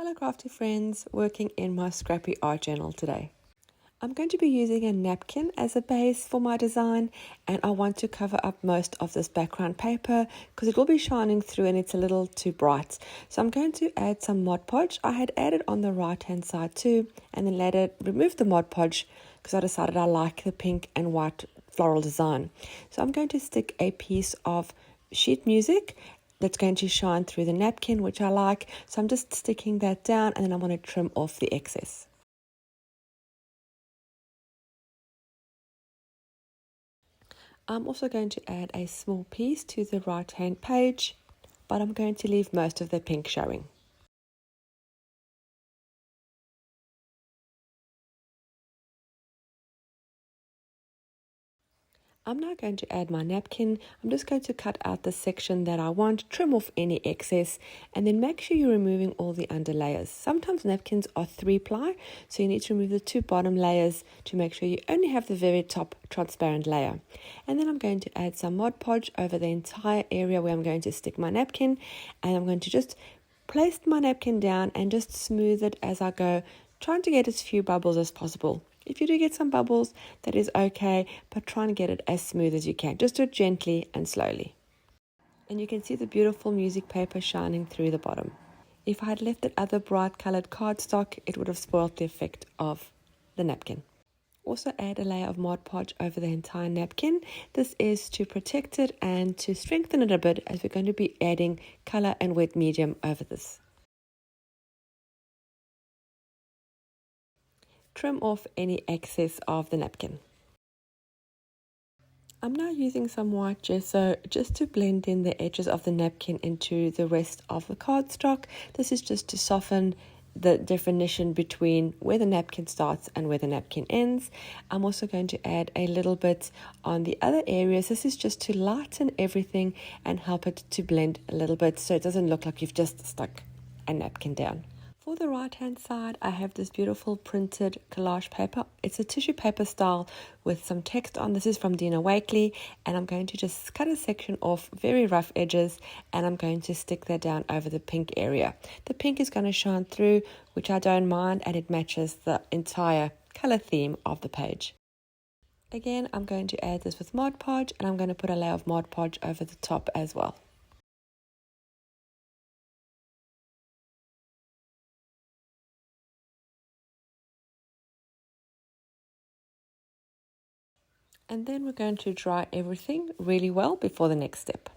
Hello crafty friends, working in my scrappy art journal today. I'm going to be using a napkin as a base for my design, and I want to cover up most of this background paper because it will be shining through and it's a little too bright. So I'm going to add some Mod Podge. I had added on the right hand side too, and then later removed the Mod Podge because I decided I like the pink and white floral design. So I'm going to stick a piece of sheet music that's going to shine through the napkin, which I like. So I'm just sticking that down, and then I'm going to trim off the excess. I'm also going to add a small piece to the right hand page, but I'm going to leave most of the pink showing. I'm now going to add my napkin. I'm just going to cut out the section that I want, trim off any excess, and then make sure you're removing all the under layers. Sometimes napkins are 3-ply, so you need to remove the 2 bottom layers to make sure you only have the very top transparent layer. And then I'm going to add some Mod Podge over the entire area where I'm going to stick my napkin, and I'm going to just place my napkin down and just smooth it as I go, trying to get as few bubbles as possible. If you do get some bubbles, that is okay, but try and get it as smooth as you can. Just do it gently and slowly. And you can see the beautiful music paper shining through the bottom. If I had left that other bright colored cardstock, it would have spoiled the effect of the napkin. Also add a layer of Mod Podge over the entire napkin. This is to protect it and to strengthen it a bit, as we're going to be adding color and wet medium over this. Trim off any excess of the napkin. I'm now using some white gesso just to blend in the edges of the napkin into the rest of the cardstock. This is just to soften the definition between where the napkin starts and where the napkin ends. I'm also going to add a little bit on the other areas. This is just to lighten everything and help it to blend a little bit so it doesn't look like you've just stuck a napkin down. For the right hand side, I have this beautiful printed collage paper. It's a tissue paper style with some text on. This is from Dina Wakley, and I'm going to just cut a section off, very rough edges, and I'm going to stick that down over the pink area. The pink is going to shine through, which I don't mind, and it matches the entire color theme of the page. Again, I'm going to add this with Mod Podge, and I'm going to put a layer of Mod Podge over the top as well. And then we're going to dry everything really well before the next step.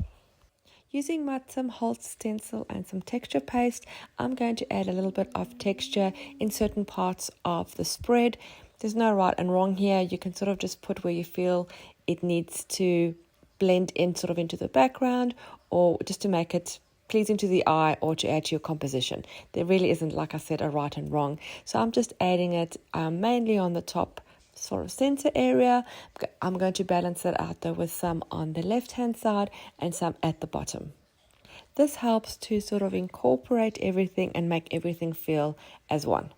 Using my Tim Holtz stencil and some texture paste, I'm going to add a little bit of texture in certain parts of the spread. There's no right and wrong here. You can sort of just put where you feel it needs to blend in sort of into the background, or just to make it pleasing to the eye, or to add to your composition. There really isn't, like I said, a right and wrong. So I'm just adding it mainly on the top sort of center area. I'm going to balance it out though with some on the left hand side and some at the bottom. This helps to sort of incorporate everything and make everything feel as one.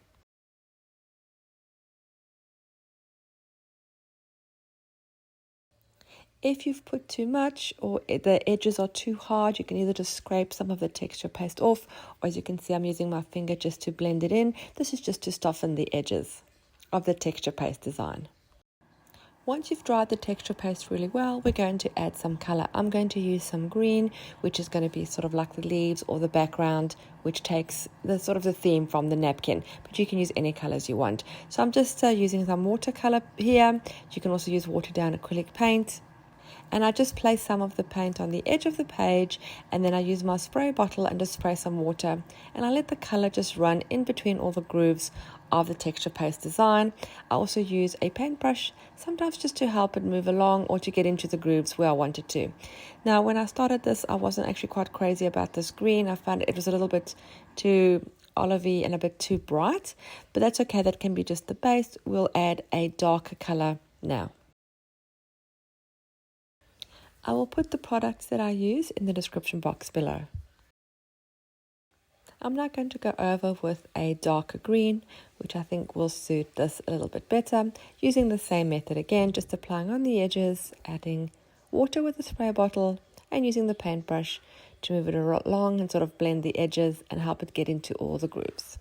If you've put too much or the edges are too hard, you can either just scrape some of the texture paste off, or as you can see, I'm using my finger just to blend it in. This is just to soften the edges of the texture paste design. Once you've dried the texture paste really well, we're going to add some color. I'm going to use some green, which is going to be sort of like the leaves or the background, which takes the sort of the theme from the napkin, but you can use any colors you want. So I'm just using some watercolor here. You can also use watered down acrylic paint. And I just place some of the paint on the edge of the page, and then I use my spray bottle and just spray some water, and I let the color just run in between all the grooves of the texture paste design. I also use a paintbrush, sometimes just to help it move along or to get into the grooves where I wanted to. Now, when I started this, I wasn't actually quite crazy about this green. I found it was a little bit too olivey and a bit too bright, but that's okay. That can be just the base. We'll add a darker color now. I will put the products that I use in the description box below. I'm now going to go over with a darker green, which I think will suit this a little bit better. Using the same method again, just applying on the edges, adding water with a spray bottle, and using the paintbrush to move it along and sort of blend the edges and help it get into all the grooves.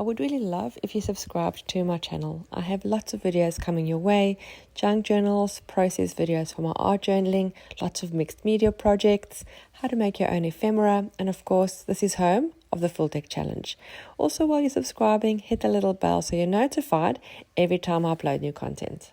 I would really love if you subscribed to my channel. I have lots of videos coming your way, junk journals, process videos for my art journaling, lots of mixed media projects, how to make your own ephemera, and of course, this is home of the Full Deck Challenge. Also, while you're subscribing, hit the little bell so you're notified every time I upload new content.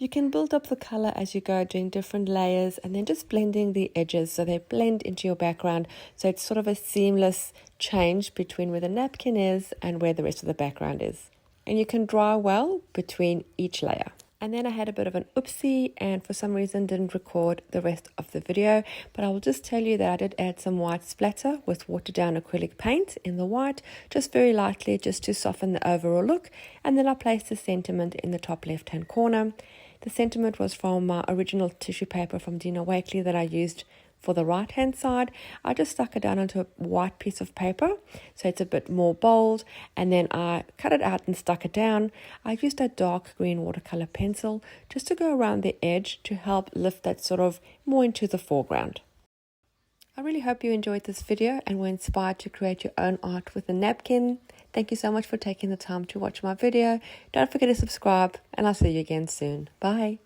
You can build up the color as you go, doing different layers and then just blending the edges so they blend into your background. So it's sort of a seamless change between where the napkin is and where the rest of the background is. And you can dry well between each layer. And then I had a bit of an oopsie and for some reason didn't record the rest of the video. But I will just tell you that I did add some white splatter with watered down acrylic paint in the white, just very lightly, just to soften the overall look. And then I placed the sentiment in the top left hand corner. The sentiment was from my original tissue paper from Dina Wakley that I used for the right hand side. I just stuck it down onto a white piece of paper so it's a bit more bold, and then I cut it out and stuck it down. I used a dark green watercolor pencil just to go around the edge to help lift that sort of more into the foreground. I really hope you enjoyed this video and were inspired to create your own art with a napkin. Thank you so much for taking the time to watch my video. Don't forget to subscribe, and I'll see you again soon. Bye.